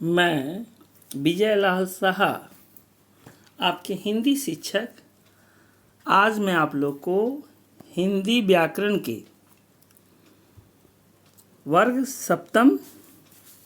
मैं विजय लाल साहा, आपके हिंदी शिक्षक। आज मैं आप लोग को हिंदी व्याकरण के वर्ग सप्तम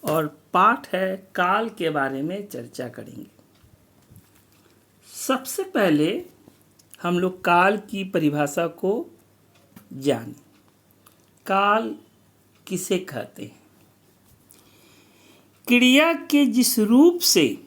और पाठ है काल के बारे में चर्चा करेंगे। सबसे पहले हम लोग काल की परिभाषा को जानें। काल किसे कहते हैं? क्रिया के जिस रूप से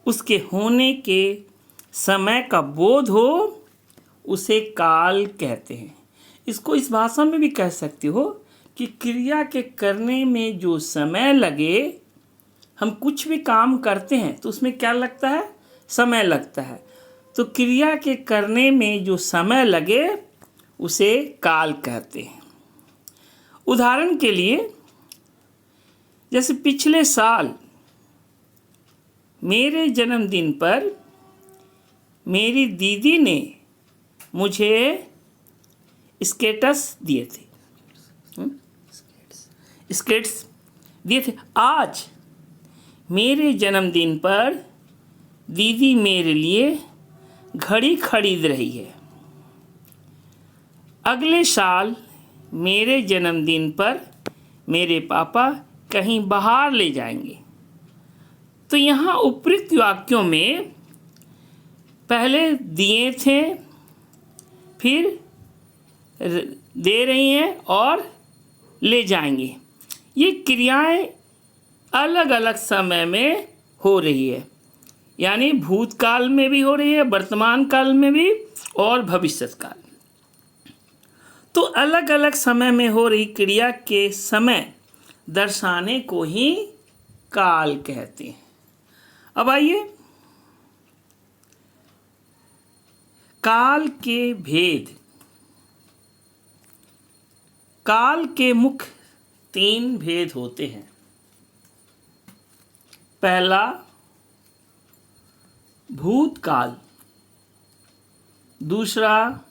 उसके होने के समय का बोध हो उसे काल कहते हैं। इसको इस भाषा में भी कह सकते हो कि क्रिया के करने में जो समय लगे, हम कुछ भी काम करते हैं तो उसमें क्या लगता है? समय लगता है। तो क्रिया के करने में जो समय लगे उसे काल कहते हैं। उदाहरण के लिए, जैसे पिछले साल मेरे जन्मदिन पर मेरी दीदी ने मुझे स्केट्स दिए थे। स्केट्स दिए थे। आज मेरे जन्मदिन पर दीदी मेरे लिए घड़ी खरीद रही है। अगले साल मेरे जन्मदिन पर मेरे पापा कहीं बाहर ले जाएंगे। तो यहाँ उपयुक्त वाक्यों में पहले दिए थे, फिर दे रही हैं और ले जाएंगे। ये क्रियाएं अलग अलग समय में हो रही है, यानी भूतकाल में भी हो रही है, वर्तमान काल में भी और भविष्य काल। तो अलग अलग समय में हो रही क्रिया के समय दर्शाने को ही काल कहते हैं। अब आइए, काल के भेद। काल के मुख्य 3 भेद होते हैं। पहला भूतकाल, दूसरा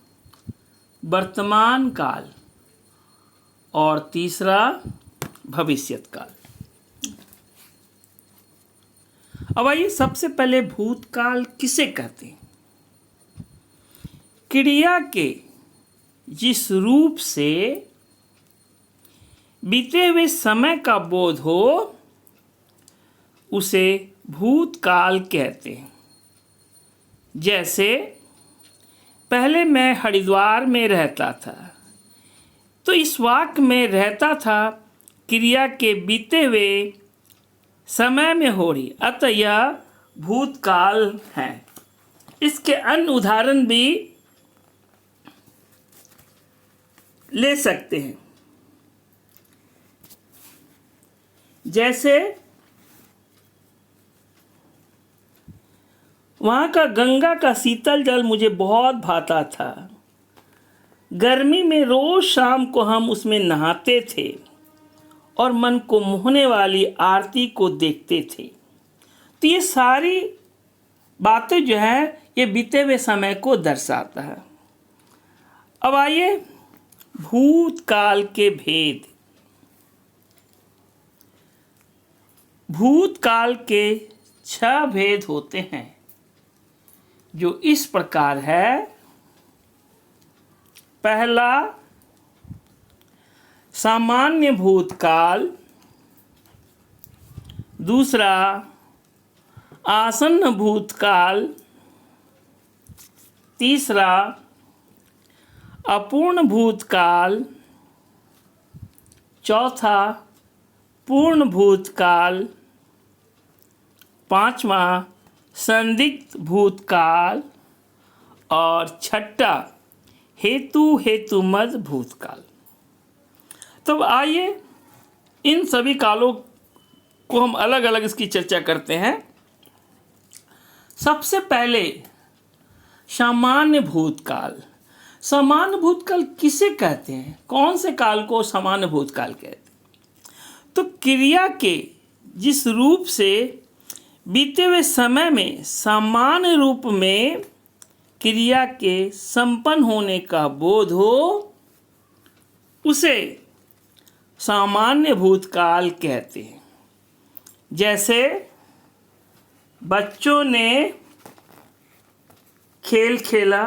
वर्तमान काल और तीसरा भविष्यत काल। अब आइए, सबसे पहले भूतकाल किसे कहते हैं? क्रिया के जिस रूप से बीते हुए समय का बोध हो उसे भूतकाल कहते हैं। जैसे पहले मैं हरिद्वार में रहता था, तो इस वाक्य में रहता था क्रिया के बीते हुए समय में हो रही, अतः यह भूतकाल है। इसके अन्य उदाहरण भी ले सकते हैं। जैसे वहाँ का गंगा का शीतल जल मुझे बहुत भाता था। गर्मी में रोज शाम को हम उसमें नहाते थे और मन को मोहने वाली आरती को देखते थे। तो ये सारी बातें जो है ये बीते हुए समय को दर्शाता है। अब आइए, भूतकाल के भेद। भूतकाल के 6 भेद होते हैं, जो इस प्रकार है। पहला सामान्य भूतकाल, दूसरा आसन्न भूतकाल, तीसरा अपूर्ण भूतकाल, चौथा पूर्ण भूतकाल, पांचवा संदिग्ध भूतकाल और छठा हेतुमद भूतकाल। तो आइए, इन सभी कालों को हम अलग अलग इसकी चर्चा करते हैं। सबसे पहले सामान्य भूतकाल। सामान्य भूतकाल किसे कहते हैं? कौन से काल को सामान्य भूतकाल कहते हैं? तो क्रिया के जिस रूप से बीते हुए समय में सामान्य रूप में क्रिया के संपन्न होने का बोध हो उसे सामान्य भूतकाल कहते हैं। जैसे बच्चों ने खेल खेला,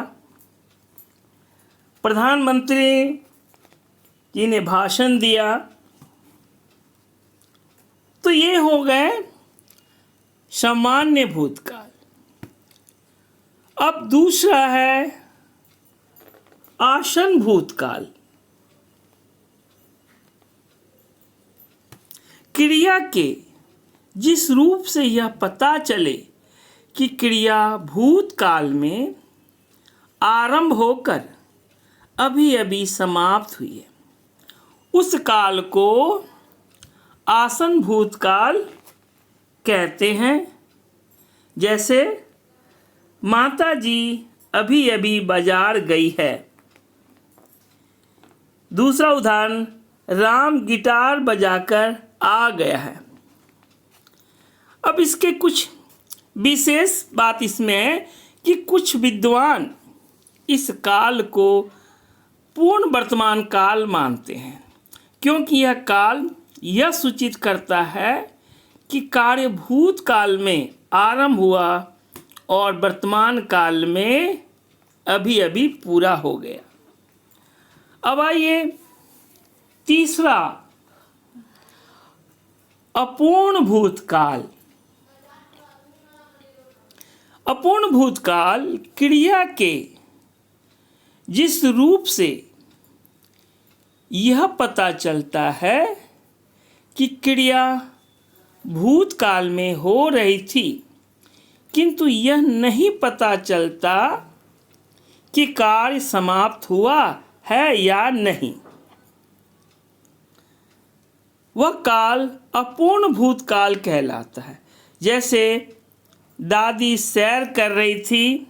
प्रधानमंत्री जी ने भाषण दिया, तो ये हो गए सामान्य भूतकाल। अब दूसरा है आसन भूतकाल। क्रिया के जिस रूप से यह पता चले कि क्रिया भूतकाल में आरंभ होकर अभी अभी समाप्त हुई है, उस काल को आसन भूतकाल कहते हैं। जैसे माता जी अभी अभी बाजार गई है। दूसरा उदाहरण, राम गिटार बजाकर आ गया है। अब इसके कुछ विशेष बात इसमें है कि कुछ विद्वान इस काल को पूर्ण वर्तमान काल मानते हैं, क्योंकि यह काल यह सूचित करता है कि कार्य भूतकाल में आरंभ हुआ और वर्तमान काल में अभी अभी पूरा हो गया। अब आइए तीसरा, अपूर्ण भूतकाल। अपूर्ण भूतकाल क्रिया के जिस रूप से यह पता चलता है कि क्रिया भूतकाल में हो रही थी, किंतु यह नहीं पता चलता कि कार्य समाप्त हुआ है या नहीं, वह काल अपूर्ण भूतकाल कहलाता है। जैसे दादी सैर कर रही थी,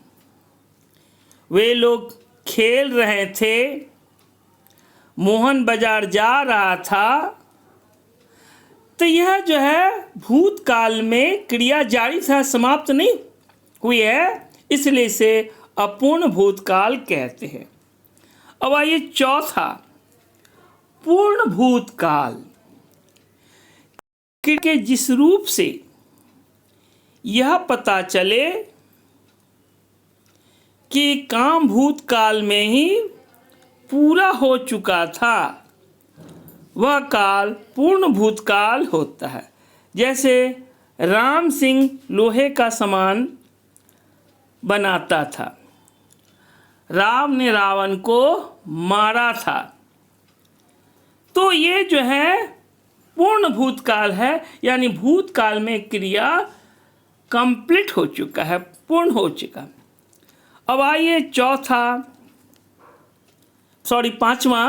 वे लोग खेल रहे थे, मोहन बाजार जा रहा था, तो यह जो है भूतकाल में क्रिया जारी था, समाप्त नहीं हुई है, इसलिए इसे अपूर्ण भूतकाल कहते हैं। अब आइए चौथा, पूर्ण भूतकाल। के जिस रूप से यह पता चले कि काम भूतकाल में ही पूरा हो चुका था, वह काल पूर्ण भूतकाल होता है। जैसे राम सिंह लोहे का सामान बनाता था, राम ने रावण को मारा था, तो ये जो है पूर्ण भूतकाल है, यानी भूतकाल में क्रिया कंप्लीट हो चुका है, पूर्ण हो चुका। अब आइए पांचवा,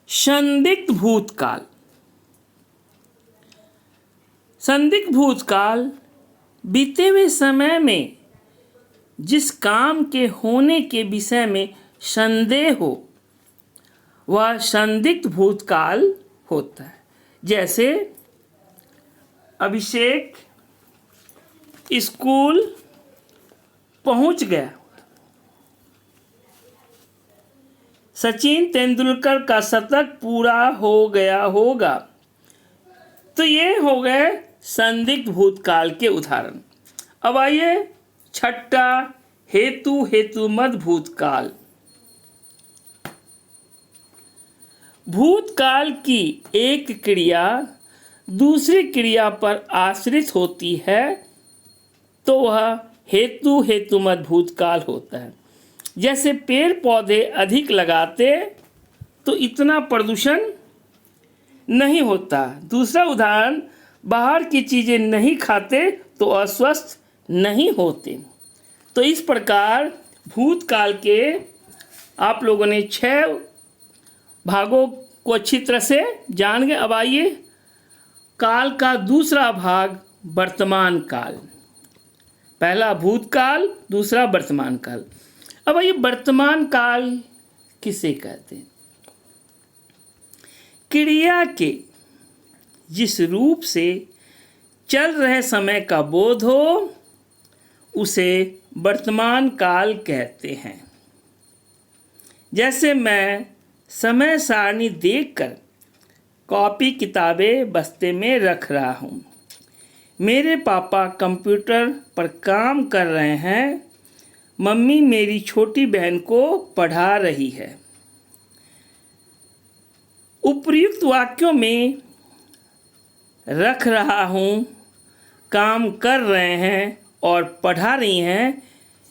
संदिग्ध भूतकाल। संदिग्ध भूतकाल बीते हुए समय में जिस काम के होने के विषय में संदेह हो, वह संदिग्ध भूतकाल होता है। जैसे अभिषेक स्कूल पहुंच गया, सचिन तेंदुलकर का शतक पूरा हो गया होगा, तो ये हो गए संदिग्ध भूतकाल के उदाहरण। अब आइए छठा, हेतुमत भूतकाल। भूतकाल की एक क्रिया दूसरी क्रिया पर आश्रित होती है, तो वह हेतुमत भूतकाल होता है। जैसे पेड़ पौधे अधिक लगाते तो इतना प्रदूषण नहीं होता। दूसरा उदाहरण, बाहर की चीज़ें नहीं खाते तो अस्वस्थ नहीं होते। तो इस प्रकार भूतकाल के आप लोगों ने 6 भागों को अच्छी तरह से जान गए। अब आइए काल का दूसरा भाग, वर्तमान काल। पहला भूतकाल, दूसरा वर्तमान काल। अब आइए वर्तमान काल किसे कहते हैं? क्रिया के जिस रूप से चल रहे समय का बोध हो, उसे वर्तमान काल कहते हैं। जैसे मैं समय सारणी देखकर कॉपी किताबें बस्ते में रख रहा हूँ, मेरे पापा कंप्यूटर पर काम कर रहे हैं। मम्मी मेरी छोटी बहन को पढ़ा रही है। उपर्युक्त वाक्यों में रख रहा हूँ, काम कर रहे हैं और पढ़ा रही हैं,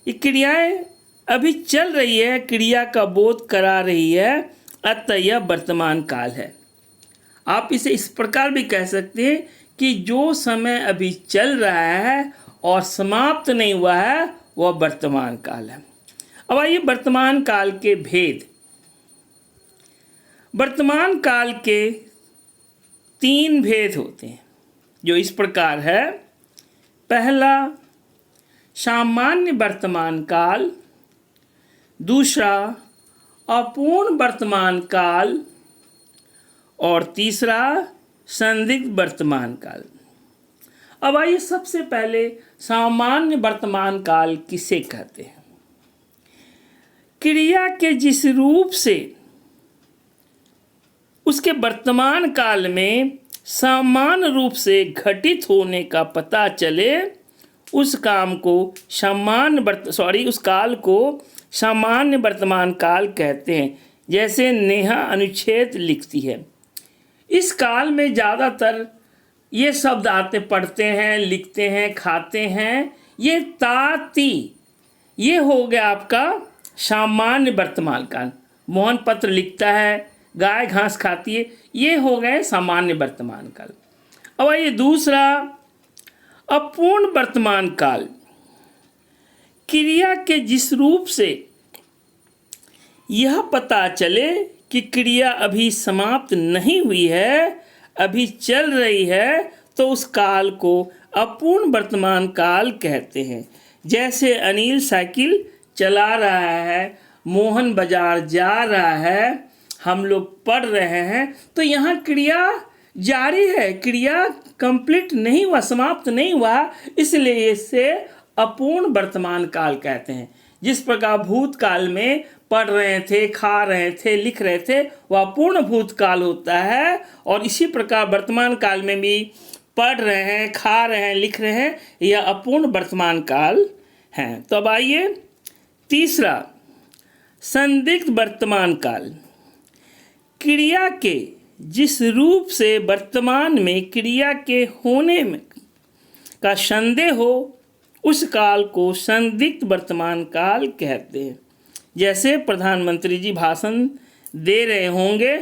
ये क्रियाएं अभी चल रही है, क्रिया का बोध करा रही है, अतः यह वर्तमान काल है। आप इसे इस प्रकार भी कह सकते हैं कि जो समय अभी चल रहा है और समाप्त नहीं हुआ है वह वर्तमान काल है। अब आइए वर्तमान काल के भेद। वर्तमान काल के 3 भेद होते हैं जो इस प्रकार है। पहला सामान्य वर्तमान काल, दूसरा अपूर्ण वर्तमान काल और तीसरा संदिग्ध वर्तमान काल। अब आइए सबसे पहले सामान्य वर्तमान काल किसे कहते हैं। क्रिया के जिस रूप से उसके वर्तमान काल में समान रूप से घटित होने का पता चले उस काल को सामान्य वर्तमान काल कहते हैं। जैसे नेहा अनुच्छेद लिखती है, इस काल में ज़्यादातर ये शब्द आते, पढ़ते हैं, लिखते हैं, खाते हैं। ये ताती, ये हो गया आपका सामान्य वर्तमान काल। मोहन पत्र लिखता है, गाय घास खाती है, ये हो गए सामान्य वर्तमान काल। अब आइए दूसरा अपूर्ण वर्तमान काल। क्रिया के जिस रूप से यह पता चले कि क्रिया अभी समाप्त नहीं हुई है, अभी चल रही है, तो उस काल को अपूर्ण वर्तमान काल कहते हैं। जैसे अनिल साइकिल चला रहा है, मोहन बाजार जा रहा है, हम लोग पढ़ रहे हैं, तो यहाँ क्रिया जारी है, क्रिया कंप्लीट नहीं हुआ, समाप्त नहीं हुआ, इसलिए इसे अपूर्ण वर्तमान काल कहते हैं। जिस प्रकार भूतकाल में पढ़ रहे थे, खा रहे थे, लिख रहे थे, वह पूर्ण भूतकाल होता है, और इसी प्रकार वर्तमान काल में भी पढ़ रहे हैं, खा रहे हैं, लिख रहे हैं, यह अपूर्ण वर्तमान काल है। तो अब आइए तीसरा संदिग्ध वर्तमान काल। क्रिया के जिस रूप से वर्तमान में क्रिया के होने में का संदेह हो उस काल को संदिग्ध वर्तमान काल कहते हैं। जैसे प्रधानमंत्री जी भाषण दे रहे होंगे,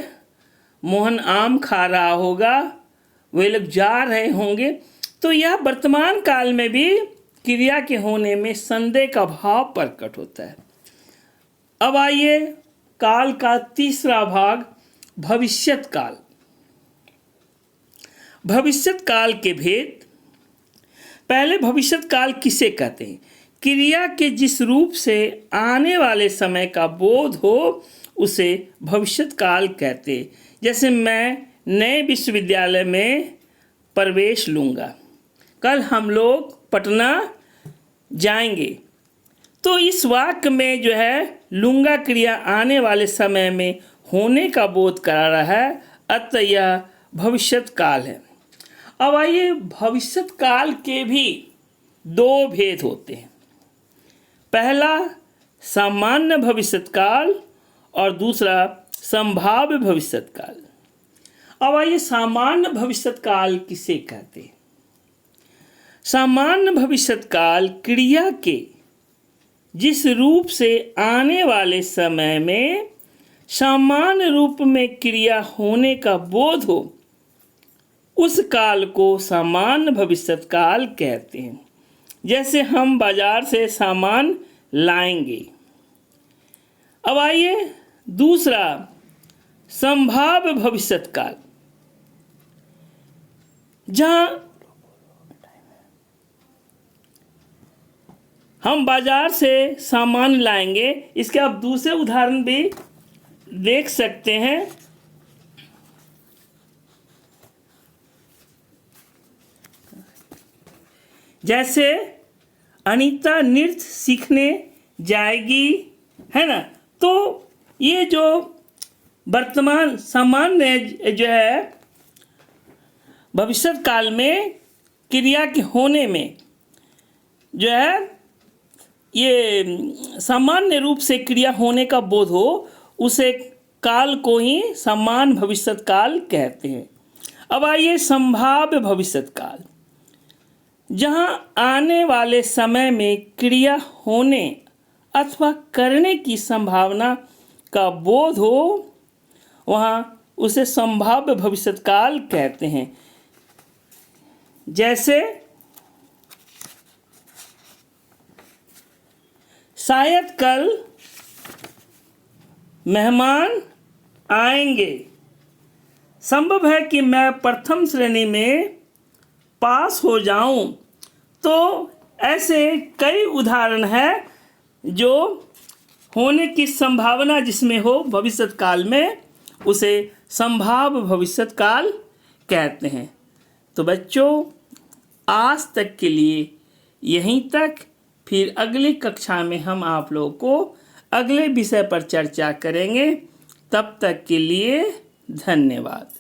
मोहन आम खा रहा होगा, वे लोग जा रहे होंगे, तो यह वर्तमान काल में भी क्रिया के होने में संदेह का भाव प्रकट होता है। अब आइए काल का तीसरा भाग, भविष्यत काल। भविष्यत काल के भेद। पहले भविष्यत काल किसे कहते हैं? क्रिया के जिस रूप से आने वाले समय का बोध हो उसे भविष्यत काल कहते हैं। जैसे मैं नए विश्वविद्यालय में प्रवेश लूँगा, कल हम लोग पटना जाएंगे, तो इस वाक्य में जो है लूँगा क्रिया आने वाले समय में होने का बोध करा रहा है, अतः यह भविष्यत काल है। अब आइए भविष्यत काल के भी 2 भेद होते हैं। पहला सामान्य भविष्यत काल और दूसरा संभाव्य भविष्यत काल। अब आइए सामान्य भविष्यत काल किसे कहते हैं? सामान्य भविष्यत काल क्रिया के जिस रूप से आने वाले समय में सामान्य रूप में क्रिया होने का बोध हो उस काल को सामान्य भविष्यत काल कहते हैं। जैसे हम बाजार से सामान लाएंगे। अब आइए दूसरा संभाव्य भविष्यत काल, जहां हम बाजार से सामान लाएंगे। इसके आप दूसरे उदाहरण भी देख सकते हैं। जैसे अनीता नृत्य सीखने जाएगी, है ना, तो ये जो वर्तमान सामान्य जो है भविष्यत काल में क्रिया के होने में जो है ये सामान्य रूप से क्रिया होने का बोध हो, उसे काल को ही समान भविष्यत काल कहते हैं। अब आइए संभाव्य भविष्यत काल, जहाँ आने वाले समय में क्रिया होने अथवा करने की संभावना का बोध हो, वहाँ उसे संभाव्य भविष्यत काल कहते हैं। जैसे शायद कल मेहमान आएंगे, संभव है कि मैं प्रथम श्रेणी में पास हो जाऊं। तो ऐसे कई उदाहरण हैं जो होने की संभावना जिसमें हो भविष्यत काल में, उसे संभाव्य भविष्यत काल कहते हैं। तो बच्चों, आज तक के लिए यहीं तक। फिर अगली कक्षा में हम आप लोगों को अगले विषय पर चर्चा करेंगे। तब तक के लिए धन्यवाद।